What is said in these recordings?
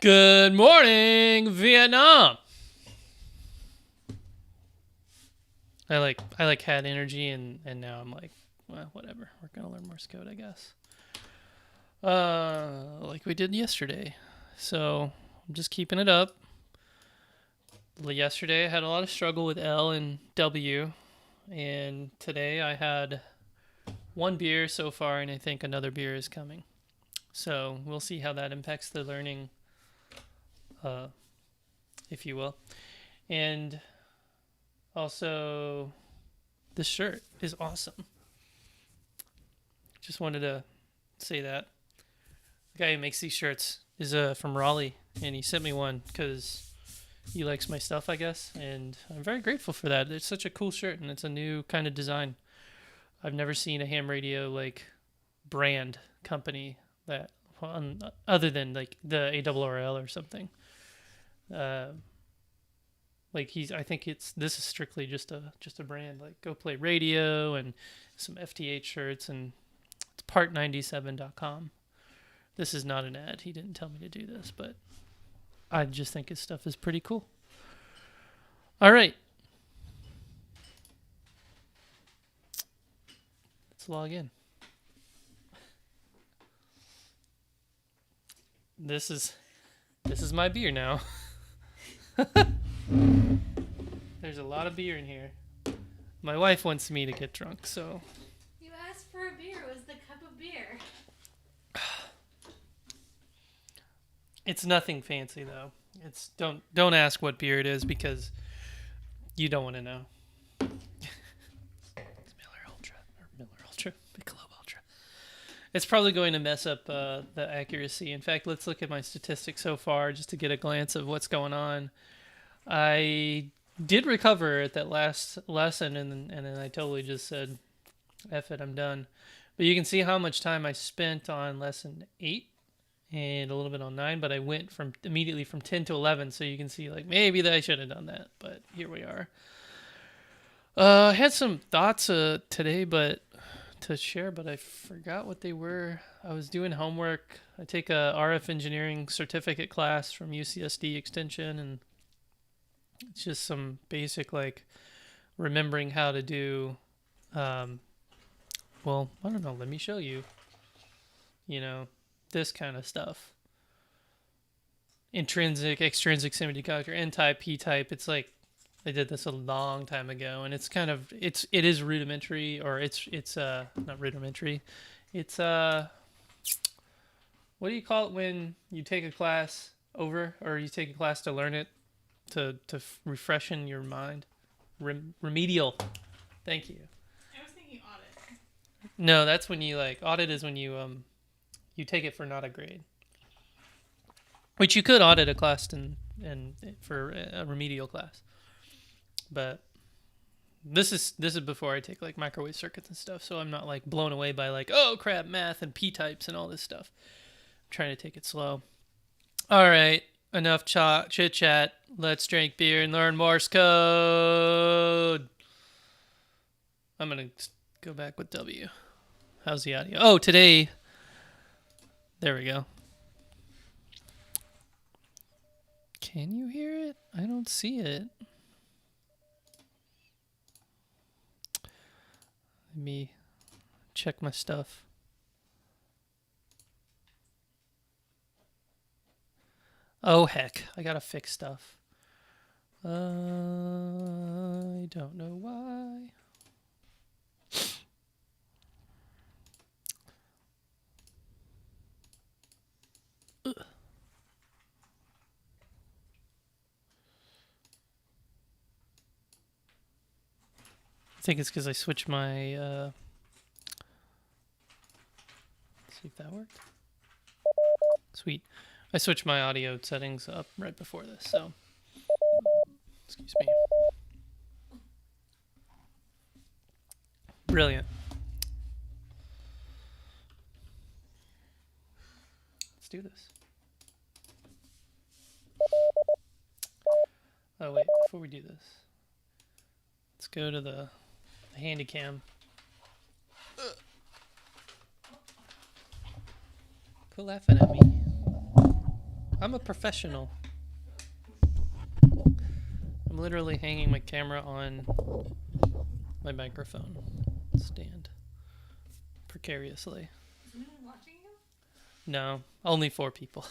Good morning, Vietnam. I had energy and now I'm like, well, whatever. We're gonna learn Morse code, I guess. Like we did yesterday. So I'm just keeping it up. Yesterday I had a lot of struggle with L and W, and today I had one beer so far, and I think another beer is coming. So we'll see how that impacts the learning, if you will. And also, this shirt is awesome. Just wanted to say that. The guy who makes these shirts is from Raleigh, and he sent me one because he likes my stuff, I guess. And I'm very grateful for that. It's such a cool shirt, and it's a new kind of design. I've never seen a ham radio brand company that other than like the ARRL or something. I think this is strictly just a brand, like Go Play Radio and some FT8 shirts, and it's part97.com. This is not an ad. He didn't tell me to do this, but I just think his stuff is pretty cool. All right. Let's log in. This is my beer now. There's a lot of beer in here. My wife wants me to get drunk, so. You asked for a beer. It was the cup of beer. It's nothing fancy though. It's don't ask what beer it is because you don't want to know. It's Miller Ultra, Michelob Ultra. It's probably going to mess up the accuracy. In fact, let's look at my statistics so far just to get a glance of what's going on. I did recover at that last lesson, and then I totally just said, F it, I'm done. But you can see how much time I spent on lesson 8 and a little bit on 9, but I went immediately from 10 to 11, so you can see maybe that I should have done that, but here we are. I had some thoughts today to share, but I forgot what they were. I was doing homework. I take a RF engineering certificate class from UCSD Extension, and it's just some basic remembering how to do well, I don't know, let me show you. This kind of stuff. Intrinsic, extrinsic semiconductor, N-type, P-type. It's I did this a long time ago, and it's it is rudimentary, or it's not rudimentary. It's what do you call it when you take a class over, or you take a class to learn it, to refreshen your mind? Remedial. Thank you. I was thinking audit. No, that's when you audit is when you take it for not a grade. Which you could audit a class and for a remedial class. But this is before I take microwave circuits and stuff, so I'm not blown away by oh crap, math and p-types and all this stuff. I'm trying to take it slow. All right, enough chit chat. Let's drink beer and learn Morse code. I'm gonna go back with W. How's the audio? Oh, today. There we go. Can you hear it? I don't see it. Let me check my stuff. Oh, heck. I gotta fix stuff. I don't know why. I think it's because I switched my, let's see if that worked. Sweet. I switched my audio settings up right before this, so, excuse me. Brilliant. Let's do this. Oh wait, before we do this, let's go to the handy cam. Quit laughing at me. I'm a professional. I'm literally hanging my camera on my microphone stand precariously. Is anyone watching you? No, only 4 people.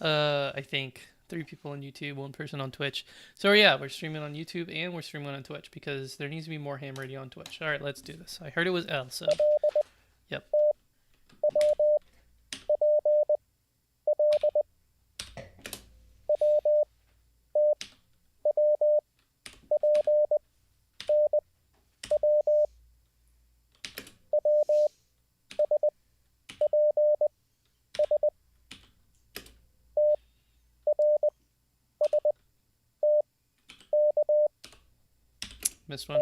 I think 3 people on YouTube, 1 person on Twitch. So yeah, we're streaming on YouTube and we're streaming on Twitch because there needs to be more ham radio on Twitch. All right, let's do this. I heard it was L, so yep. Missed one.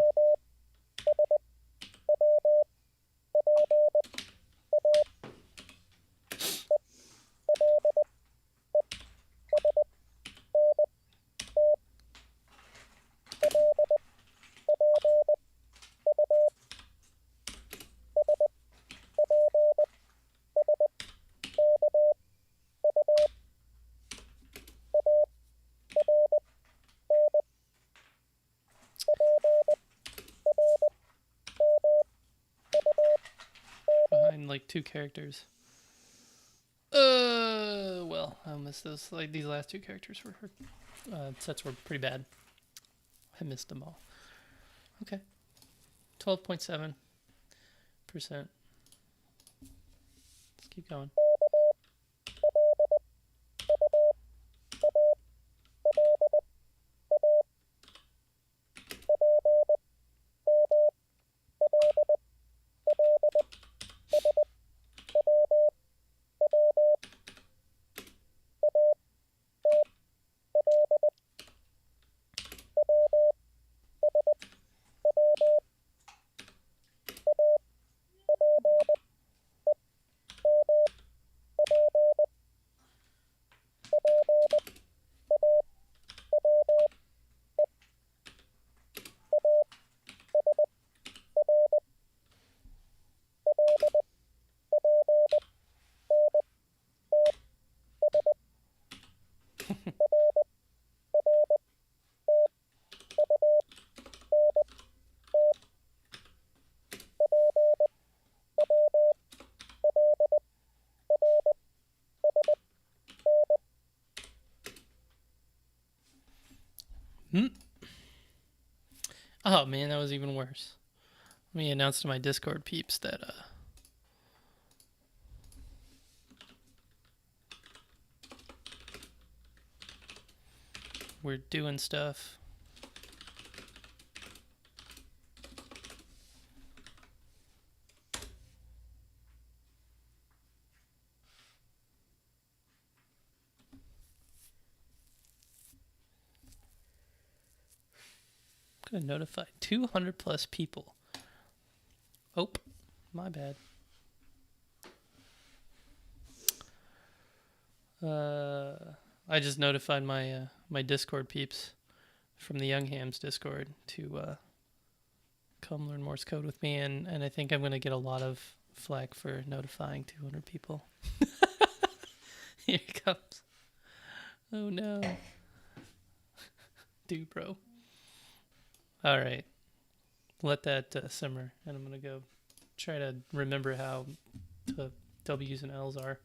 Behind like 2 characters. Well, I missed those. Like these last 2 characters were sets were pretty bad. I missed them all. Okay, 12.7%. Let's keep going. Oh man, that was even worse. Let me announce to my Discord peeps that we're doing stuff. I'm gonna notify 200 plus people. Oh, my bad. I just notified my my Discord peeps from the Young Hams Discord to come learn Morse code with me, and I think I'm gonna get a lot of flack for notifying 200 people. Here it comes. Oh no. Dude, bro. All right. Let that simmer, and I'm gonna go try to remember how the W's and L's are.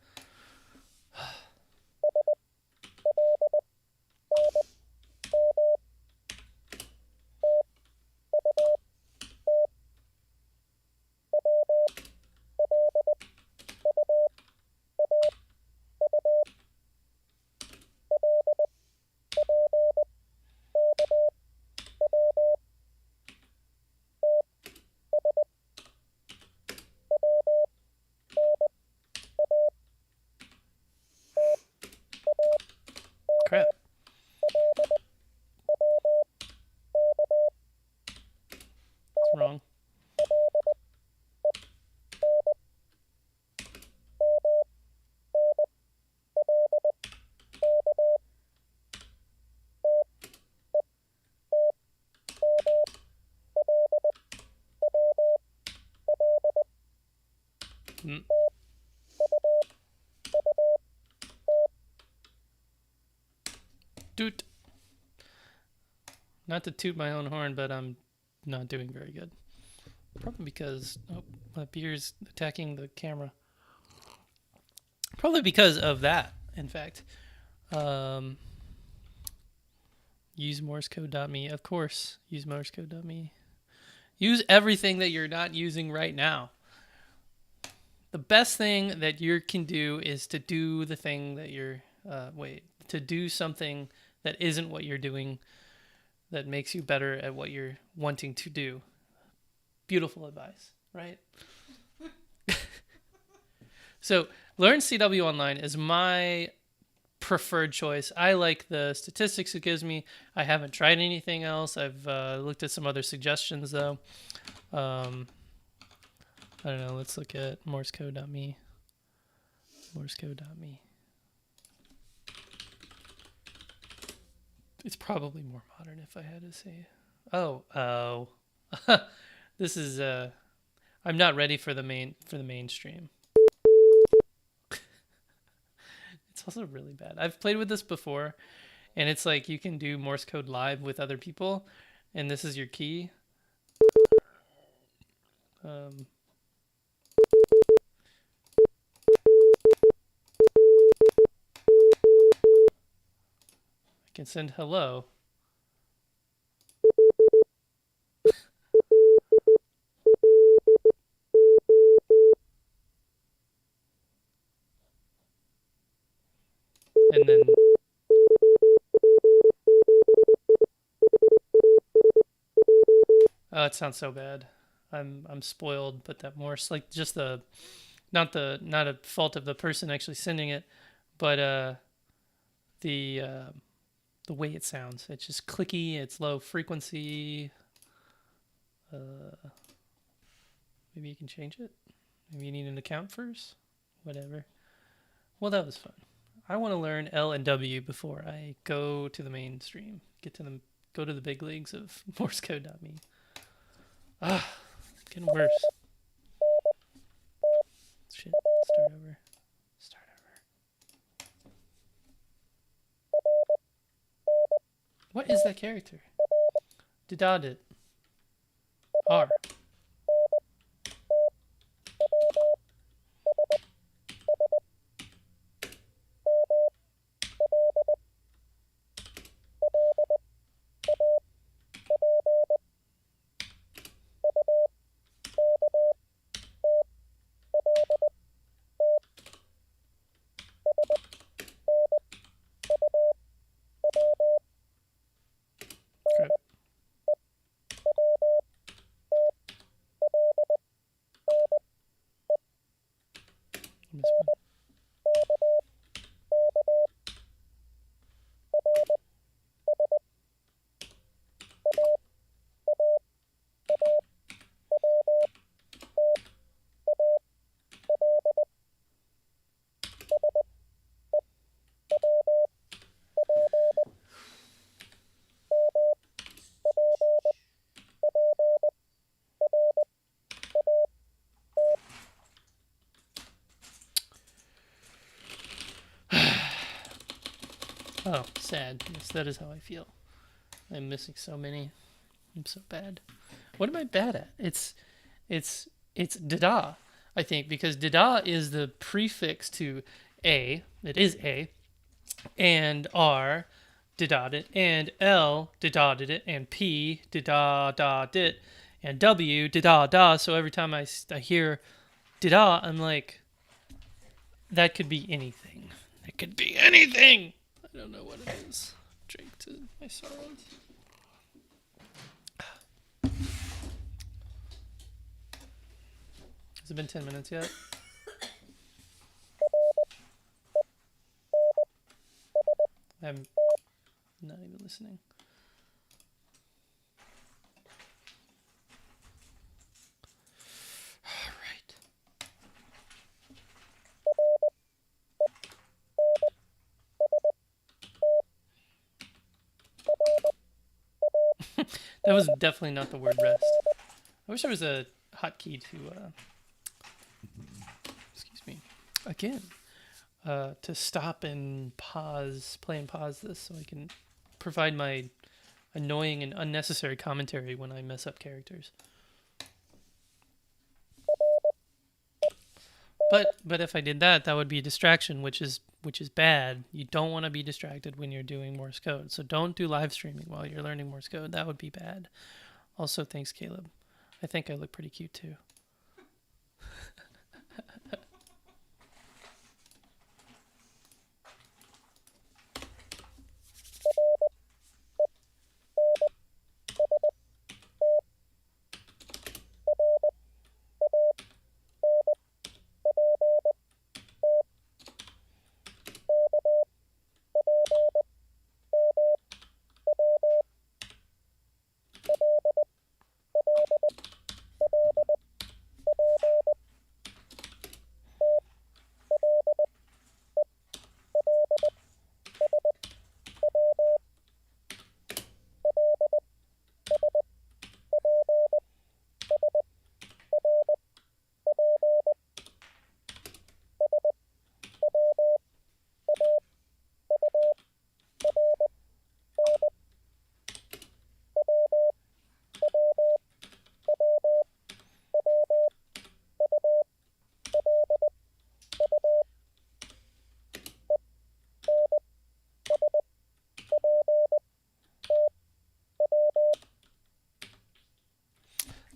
Crap. It's wrong. Toot. Not to toot my own horn, but I'm not doing very good. Probably because my beer's attacking the camera. Probably because of that, in fact. Use morsecode.me. Of course, use morsecode.me. Use everything that you're not using right now. The best thing that you can do is to do the thing that you're... to do something that isn't what you're doing that makes you better at what you're wanting to do. Beautiful advice, right? So, Learn CW Online is my preferred choice. I like the statistics it gives me. I haven't tried anything else. I've looked at some other suggestions, though. I don't know. Let's look at morsecode.me. Morsecode.me. It's probably more modern if I had to say. Oh. This is I'm not ready for the mainstream. It's also really bad. I've played with this before, and it's like you can do Morse code live with other people, and this is your key. I can send hello. And then oh, it sounds so bad. I'm spoiled, but that Morse, like, just not a fault of the person actually sending it, but the way it sounds. It's just clicky, it's low frequency. Maybe you can change it. Maybe you need an account first. Whatever. Well, that was fun. I want to learn L and W before I go to the mainstream. Go to the big leagues of morsecode.me. Getting worse. Shit. Start over. What is that character? Didadit. R. Oh, sad. Yes, that is how I feel. I'm missing so many. I'm so bad. What am I bad at? It's dada, I think, because dada is the prefix to A. It is A. And R, didad it. And L, didaded it. And P, didadad it. And W, didada. So every time I hear dida, I'm like, that could be anything. It could be anything. I don't know what it is. Drink to my sorrows. Has it been 10 minutes yet? I'm not even listening. All right. That was definitely not the word rest. I wish there was a hotkey to, excuse me, again, to stop and pause, play and pause this so I can provide my annoying and unnecessary commentary when I mess up characters. But if I did that, that would be a distraction, which is bad. You don't want to be distracted when you're doing Morse code. So don't do live streaming while you're learning Morse code. That would be bad. Also, thanks, Caleb. I think I look pretty cute too.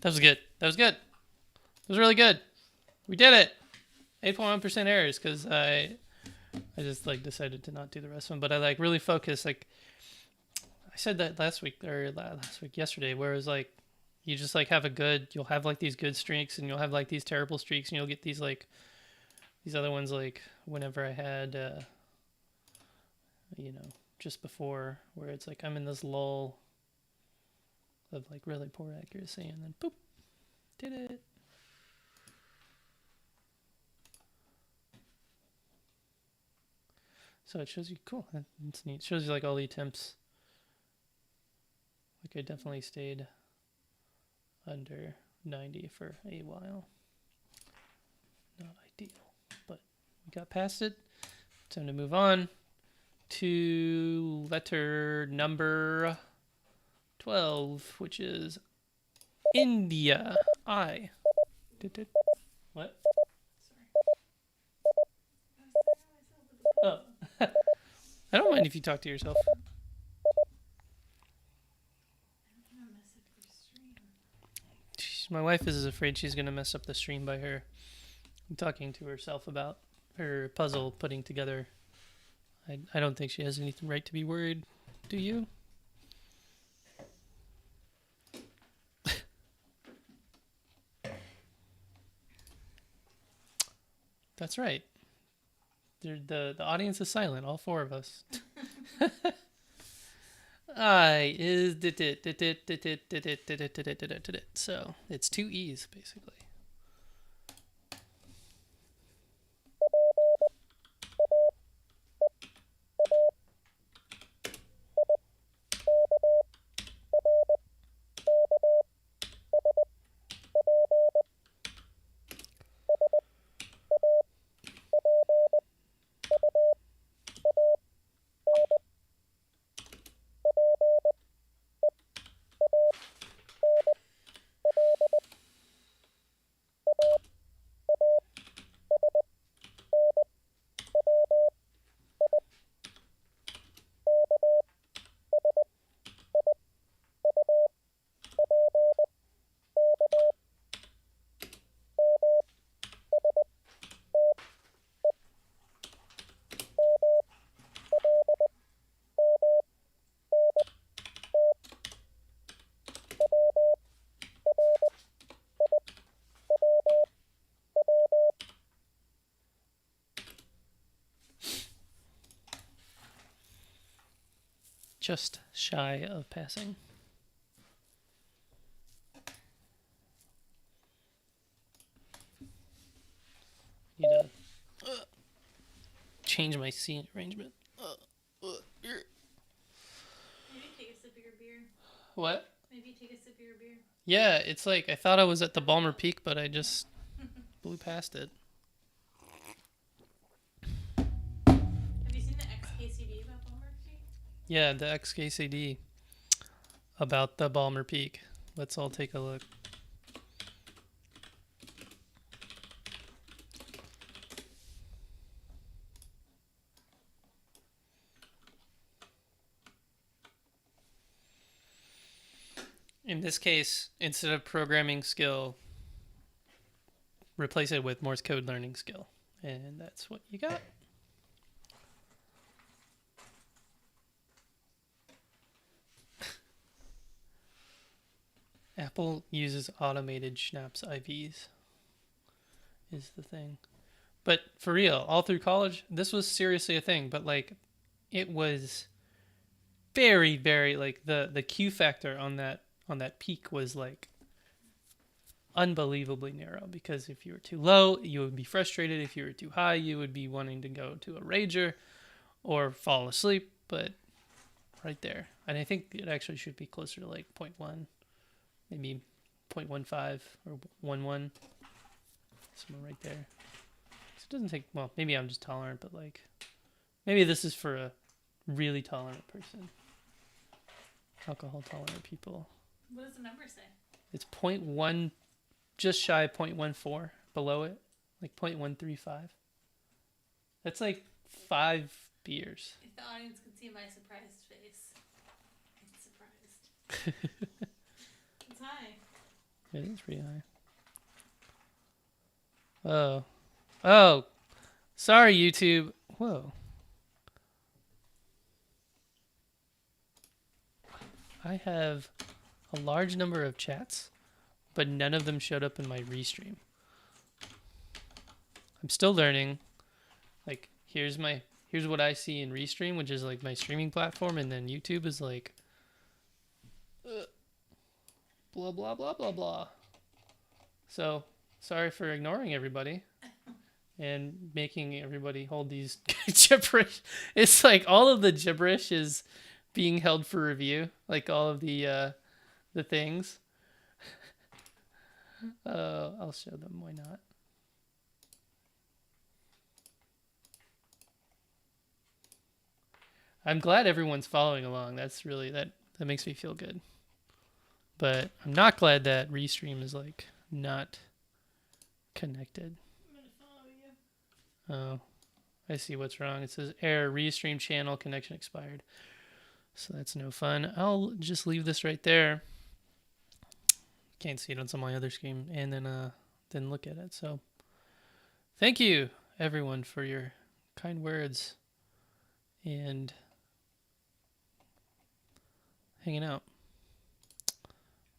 That was good. That was good. That was really good. We did it. 8.1% errors because I just like decided to not do the rest of them, but I like really focused. Like I said that yesterday, where it was like you just like you'll have like these good streaks and you'll have like these terrible streaks and you'll get these like these other ones like whenever I had just before where it's like I'm in this lull of like really poor accuracy and then boop, did it. So it shows you, cool, that's neat. It shows you like all the attempts. Like I definitely stayed under 90 for a while. Not ideal, but we got past it. Time to move on to letter number 12, which is India. I. What? Oh. I don't mind if you talk to yourself. My wife is afraid she's going to mess up the stream by her talking to herself about her puzzle putting together. I don't think she has any right to be worried. Do you? That's right. The audience is silent, all four of us. I is so it's two E's basically. Just shy of passing. Need to change my scene arrangement. Maybe take a sip of your beer. What? Maybe take a sip of your beer. Yeah, it's like I thought I was at the Balmer Peak, but I just blew past it. Have you seen the XKCD about Balmer Peak? Yeah, the XKCD about the Balmer Peak. Let's all take a look. In this case, instead of programming skill, replace it with Morse code learning skill. And that's what you got. Apple uses automated Schnapps IVs is the thing. But for real, all through college, this was seriously a thing. But like, it was very, very like the Q factor on that peak was like unbelievably narrow, because if you were too low, you would be frustrated. If you were too high, you would be wanting to go to a rager or fall asleep. But right there, and I think it actually should be closer to like 0.1, maybe 0.15 or 1.1, somewhere right there. So it doesn't take, well, maybe I'm just tolerant, but like maybe this is for a really tolerant person. Alcohol tolerant people. What does the number say? It's 0.1, just shy of 0.14 below it, like 0.135. That's like 5 beers. If the audience could see my surprised face, I'm surprised. It's high. It is pretty high. Oh, sorry, YouTube. Whoa. I have a large number of chats, but none of them showed up in my restream. I'm still learning. Like, here's what I see in restream, which is like my streaming platform, and then YouTube is like blah blah blah blah blah. So sorry for ignoring everybody and making everybody hold these gibberish. It's like all of the gibberish is being held for review, like all of the things. I'll show them. Why not? I'm glad everyone's following along. That's really that makes me feel good. But I'm not glad that Restream is like not connected. I'm gonna follow you. Oh, I see what's wrong. It says error, Restream channel connection expired. So that's no fun. I'll just leave this right there. Can't see it on some of my other screen, and then look at it. So thank you everyone for your kind words and hanging out.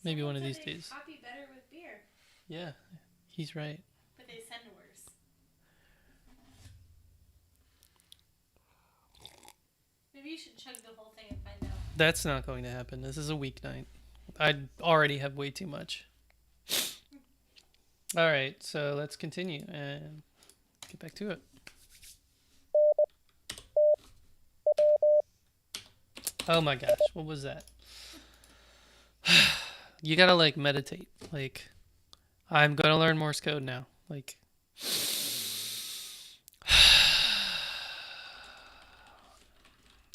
Maybe Someone one of said these they days. copy better with beer, Yeah, he's right. but they send worse. Maybe you should chug the whole thing and find out. That's not going to happen. This is a weeknight. I already have way too much. All right, so let's continue and get back to it. Oh my gosh, what was that? You gotta like meditate. Like, I'm gonna learn Morse code now. Like,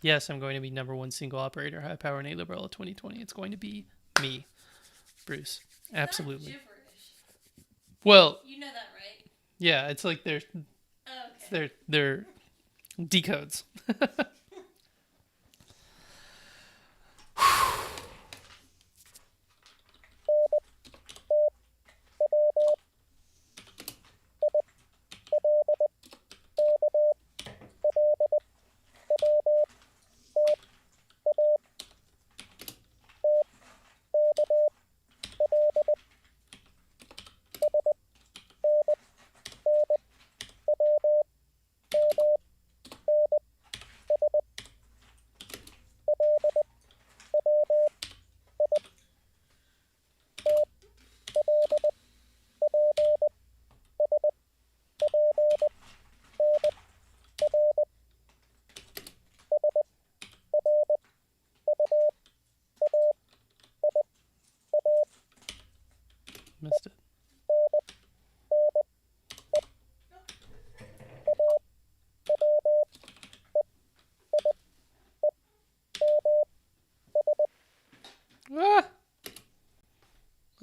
yes, I'm going to be #1 single operator high power enabler of 2020. It's going to be me, Bruce. Absolutely. Gibberish. Well, You know that, right? yeah, it's like Oh, okay. they're decodes.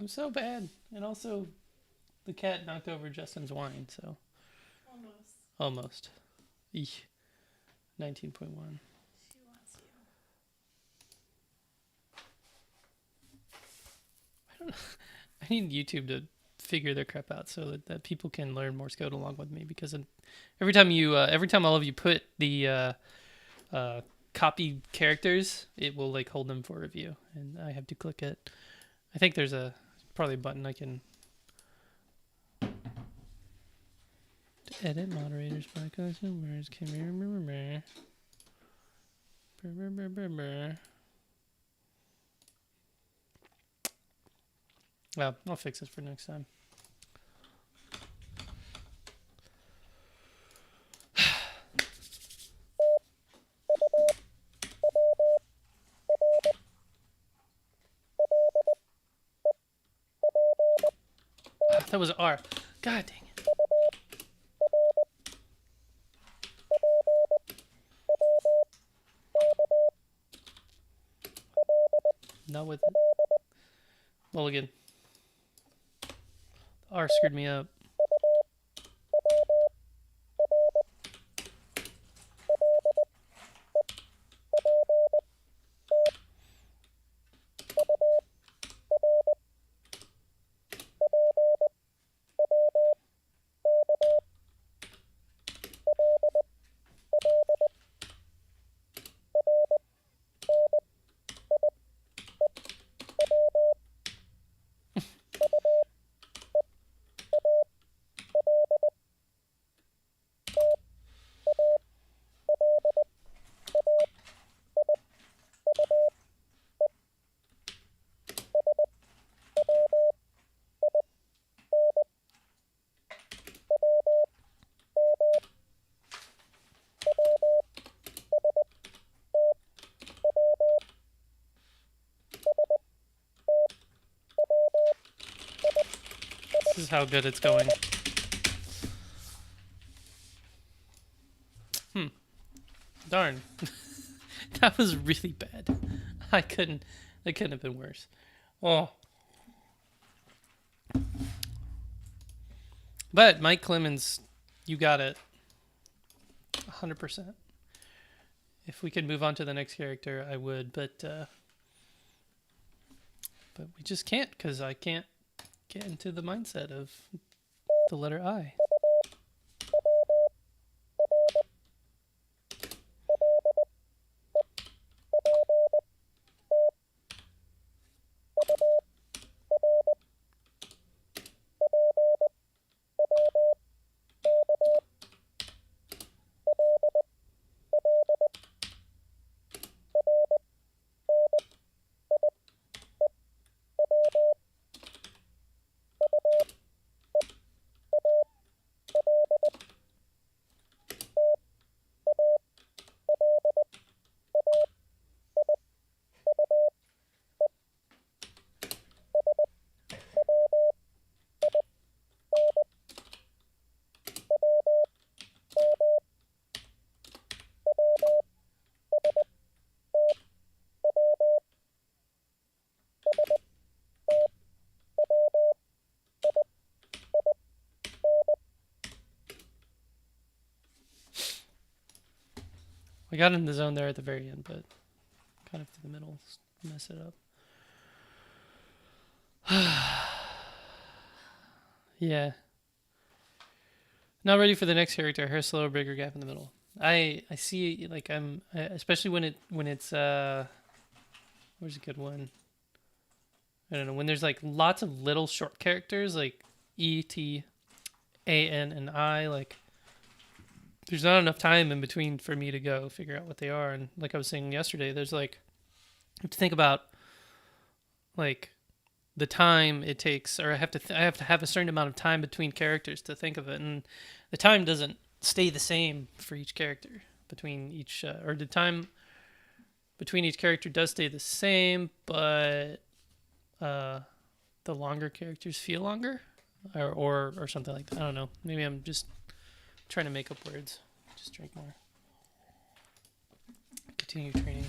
so bad. And also, the cat knocked over Justin's wine, so. Almost. Almost. Eesh. 19.1. She wants you. I don't know. I need YouTube to figure their crap out so that people can learn Morse code along with me, because every time all of you put the copy characters, it will like hold them for review, and I have to click it. I think there's probably a button I can edit moderators by consumers. Can we remember? Well, I'll fix this for next time. That was R. God dang it. Not with it. Mulligan. R screwed me up. This is how good it's going. Darn. That was really bad. That couldn't have been worse. Oh. But Mike Clemens, you got it. 100%. If we could move on to the next character, I would, but we just can't, because I can't get into the mindset of the letter I. We got in the zone there at the very end, but kind of through the middle, mess it up. Yeah. Not ready for the next character. Her slower, bigger gap in the middle. I see, like, especially when it's where's a good one? I don't know, when there's like lots of little short characters like E, T, A, N, and I, like there's not enough time in between for me to go figure out what they are. And like I was saying yesterday, there's like, you have to think about like the time it takes, or I have to have a certain amount of time between characters to think of it, and the time doesn't stay the same for each character between each, or the time between each character does stay the same, but the longer characters feel longer, or something like that. I don't know. Maybe I'm just trying to make up words. Just drink more. Continue training.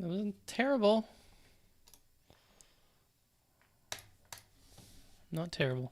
wasn't terrible. Not terrible.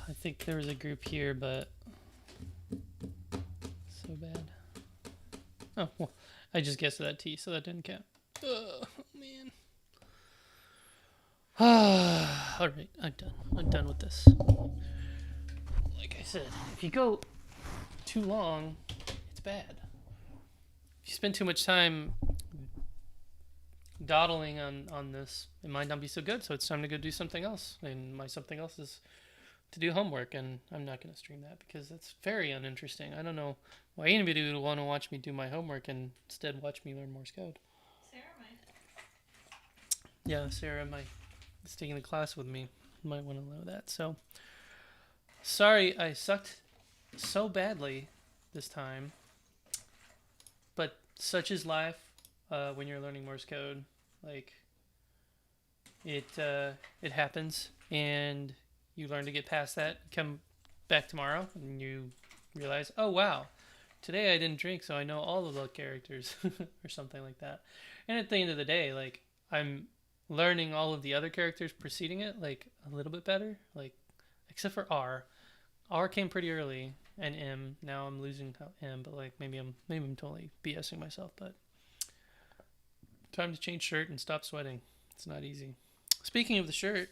I think there was a group here, but so bad. Oh, well, I just guessed that T, so that didn't count. Oh, man. All right, I'm done. I'm done with this. Like I said, if you go too long, it's bad. If you spend too much time dawdling on this, it might not be so good, so it's time to go do something else. And my something else is to do homework, and I'm not going to stream that because that's very uninteresting. I don't know why anybody would want to watch me do my homework and instead watch me learn Morse code. Sarah might. Yeah, Sarah is taking the class with me. Might want to know that. So, sorry I sucked so badly this time, but such is life when you're learning Morse code. Like, it happens, and you learn to get past that. Come back tomorrow, and you realize, oh wow, today I didn't drink, so I know all of the characters, or something like that. And at the end of the day, like, I'm learning all of the other characters preceding it, like, a little bit better, like, except for R. R came pretty early, and M. Now I'm losing M, but like maybe I'm totally BSing myself. But time to change shirt and stop sweating. It's not easy. Speaking of the shirt,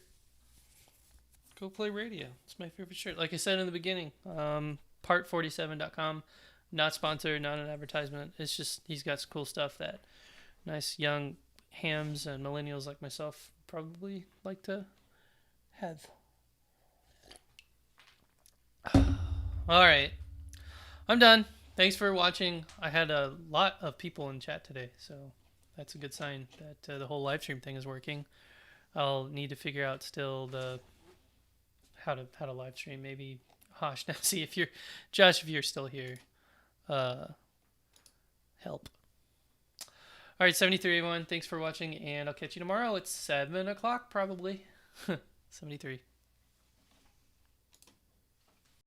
go play radio. It's my favorite shirt. Like I said in the beginning, part47.com. Not sponsored, not an advertisement. It's just he's got some cool stuff that nice young hams and millennials like myself probably like to have. All right, I'm done. Thanks for watching. I had a lot of people in chat today, so that's a good sign that the whole live stream thing is working. I'll need to figure out still the how to live stream. Maybe Hosh, now see if you're Josh, if you're still here, help. All right, 73 everyone. Thanks for watching, and I'll catch you tomorrow at 7 o'clock probably. 73.